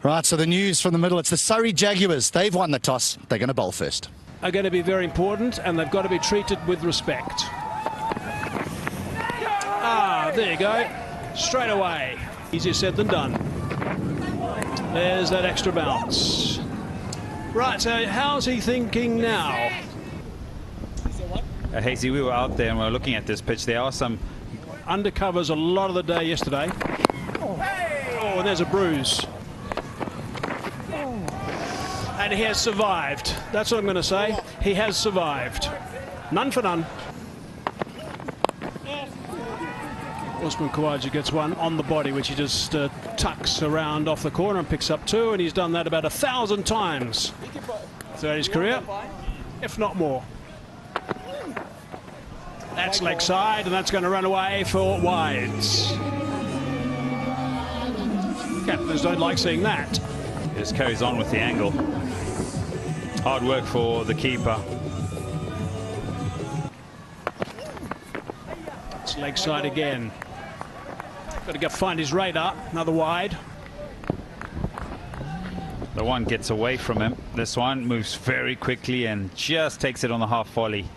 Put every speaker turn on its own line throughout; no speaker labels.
Right, so the news from the middle, it's the Surrey Jaguars. They've won the toss. They're going to bowl first.
Are going to be very important, and they've got to be treated with respect. Ah, there you go. Straight away. Easier said than done. There's that extra bounce. Right, so how's he thinking now?
Hazy, we were out there and we were looking at this pitch. There are some
undercovers a lot of the day yesterday. Oh, and there's a bruise. And he has survived. That's what I'm going to say. He has survived. None for none. Usman Khawaja gets one on the body, which he just tucks around off the corner and picks up two, and he's done that about 1,000 times throughout his career, if not more. That's leg side, and that's going to run away for wides. Captains don't like seeing that.
He just carries on with the angle. Hard work for the keeper.
It's leg side again. Got to go find his radar. Another wide.
The one gets away from him. This one moves very quickly and just takes it on the half volley.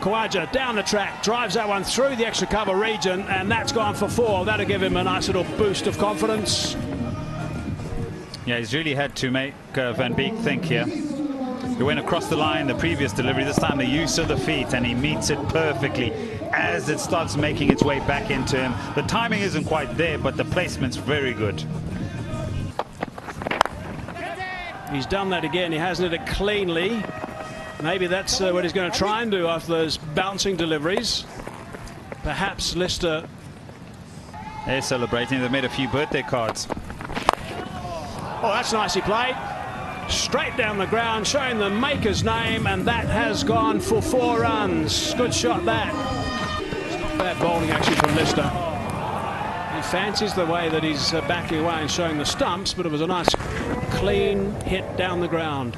Khawaja down the track, drives that one through the extra cover region, and that's gone for 4. That'll give him a nice little boost of confidence.
Yeah, he's really had to make Van Beek think here. He went across the line the previous delivery, this time the use of the feet, and he meets it perfectly as it starts making its way back into him. The timing isn't quite there, but the placement's very good.
He's done that again. He hasn't hit it cleanly. Maybe that's what he's going to try and do after those bouncing deliveries. Perhaps Lister.
They're celebrating. They've made a few birthday cards.
Oh, that's nicely played. Straight down the ground, showing the maker's name, and that has gone for 4 runs. Good shot, that. It's not bad bowling, actually, from Lister. He fancies the way that he's backing away and showing the stumps, but it was a nice, clean hit down the ground.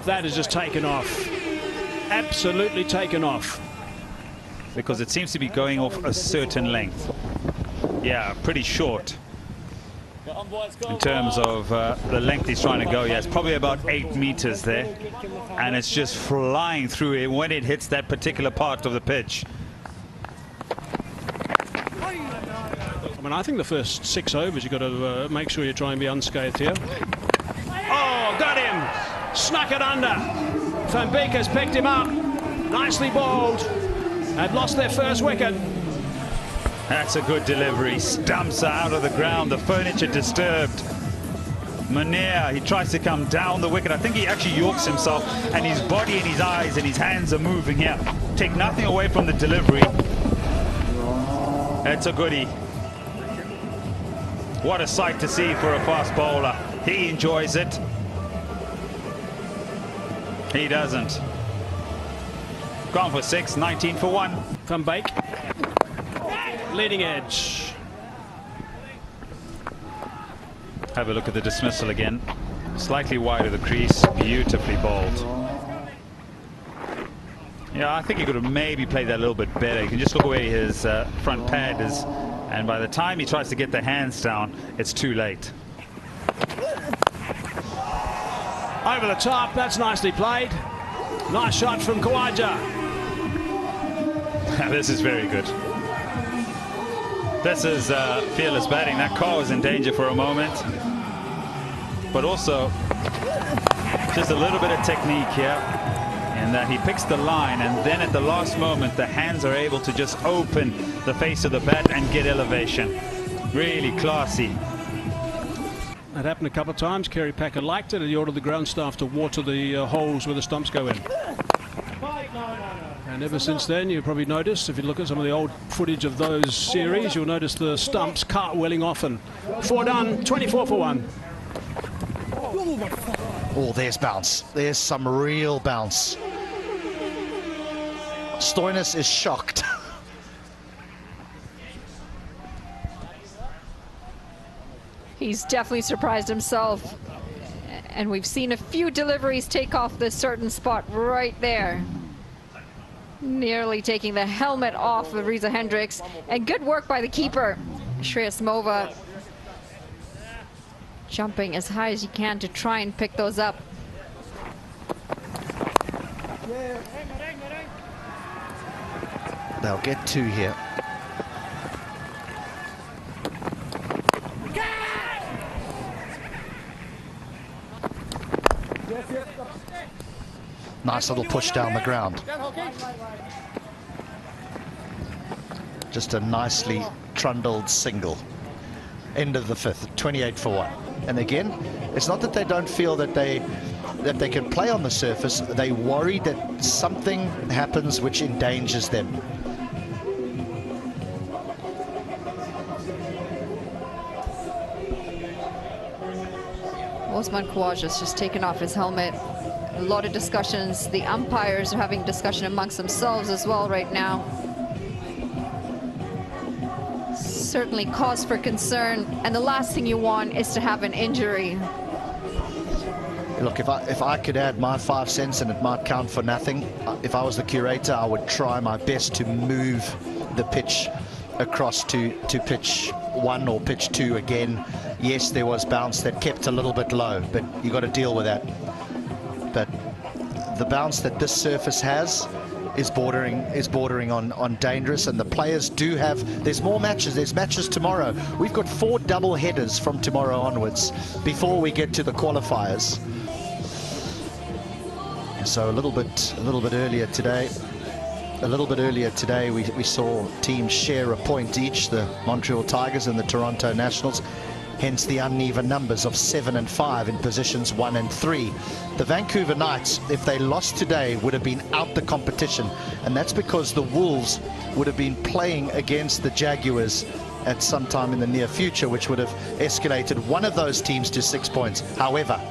That has just taken off. Absolutely taken off.
Because it seems to be going off a certain length. Yeah, pretty short. In terms of the length he's trying to go, yeah, it's probably about 8 meters there. And it's just flying through it when it hits that particular part of the pitch.
I mean, I think the first 6 overs, you've got to make sure you try and be unscathed here. Oh, got him! Snuck it under. Van Beek has picked him up. Nicely bowled. Had lost their first wicket.
That's a good delivery. Stumps are out of the ground. The furniture disturbed. Munir, he tries to come down the wicket. I think he actually yorks himself, and his body and his eyes and his hands are moving here. Take nothing away from the delivery. That's a goodie. What a sight to see for a fast bowler. He enjoys it. He doesn't. Gone for 6, 19 for 1.
Van Beek. Leading edge.
Have a look at the dismissal again. Slightly wide of the crease. Beautifully bowled. Yeah, I think he could have maybe played that a little bit better. You can just look where his front pad is. And by the time he tries to get the hands down, it's too late.
Over the top, that's nicely played. Nice shot from Khawaja.
This is very good. This is fearless batting. That car was in danger for a moment. But also, just a little bit of technique here. And that he picks the line, and then at the last moment, the hands are able to just open the face of the bat and get elevation. Really classy.
That happened a couple of times. Kerry Packer liked it, and he ordered the ground staff to water the holes where the stumps go in. And ever since then, you've probably noticed, if you look at some of the old footage of those series, you'll notice the stumps cartwheeling often. 4 done, 24 for 1.
Oh, there's bounce. There's some real bounce. Stoinis is shocked.
He's definitely surprised himself. And we've seen a few deliveries take off this certain spot right there. Nearly taking the helmet off of Riza Hendricks. And good work by the keeper, Shreyasmova. Jumping as high as you can to try and pick those up.
They'll get two here. Nice little push down the ground. Just a nicely trundled single. End of the fifth, 28 for 1. And again, it's not that they don't feel that they can play on the surface. They worry that something happens which endangers them.
Osman Khawaja's just taken off his helmet. A lot of discussions. The umpires are having discussion amongst themselves as well right now. Certainly cause for concern, and the last thing you want is to have an injury.
Look, if I could add my 5 cents, and it might count for nothing, if I was the curator, I would try my best to move the pitch across to pitch 1 or pitch 2 again. Yes, there was bounce that kept a little bit low, but you got to deal with that. But the bounce that this surface has is bordering on dangerous, and the players do have, there's more matches, there's matches tomorrow. We've got 4 double headers from tomorrow onwards before we get to the qualifiers. So a little bit earlier today, we saw teams share a point each, the Montreal Tigers and the Toronto Nationals. Hence the uneven numbers of 7 and 5 in positions 1 and 3. The Vancouver Knights, if they lost today, would have been out the competition, and that's because the Wolves would have been playing against the Jaguars at some time in the near future, which would have escalated one of those teams to 6 points. However,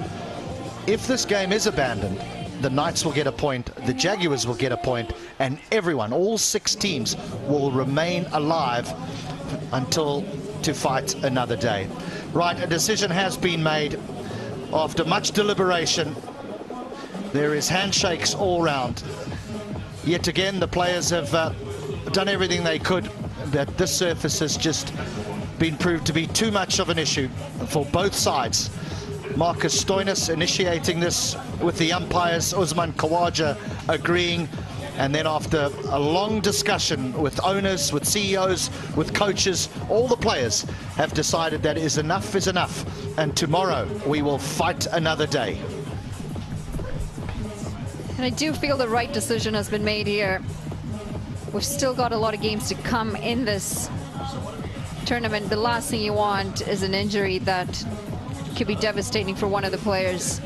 if this game is abandoned, the Knights will get a point, the Jaguars will get a point, and everyone, all 6 teams, will remain alive until to fight another day. Right, a decision has been made after much deliberation. There is handshakes all round. Yet again, the players have done everything they could, but this surface has just been proved to be too much of an issue for both sides. Marcus Stoinis initiating this with the umpires, Osman Khawaja agreeing, and then after a long discussion with owners, with CEOs, with coaches, all the players have decided that is enough, and tomorrow we will fight another day.
And I do feel the right decision has been made here. We've still got a lot of games to come in this tournament. The last thing you want is an injury that could be devastating for one of the players.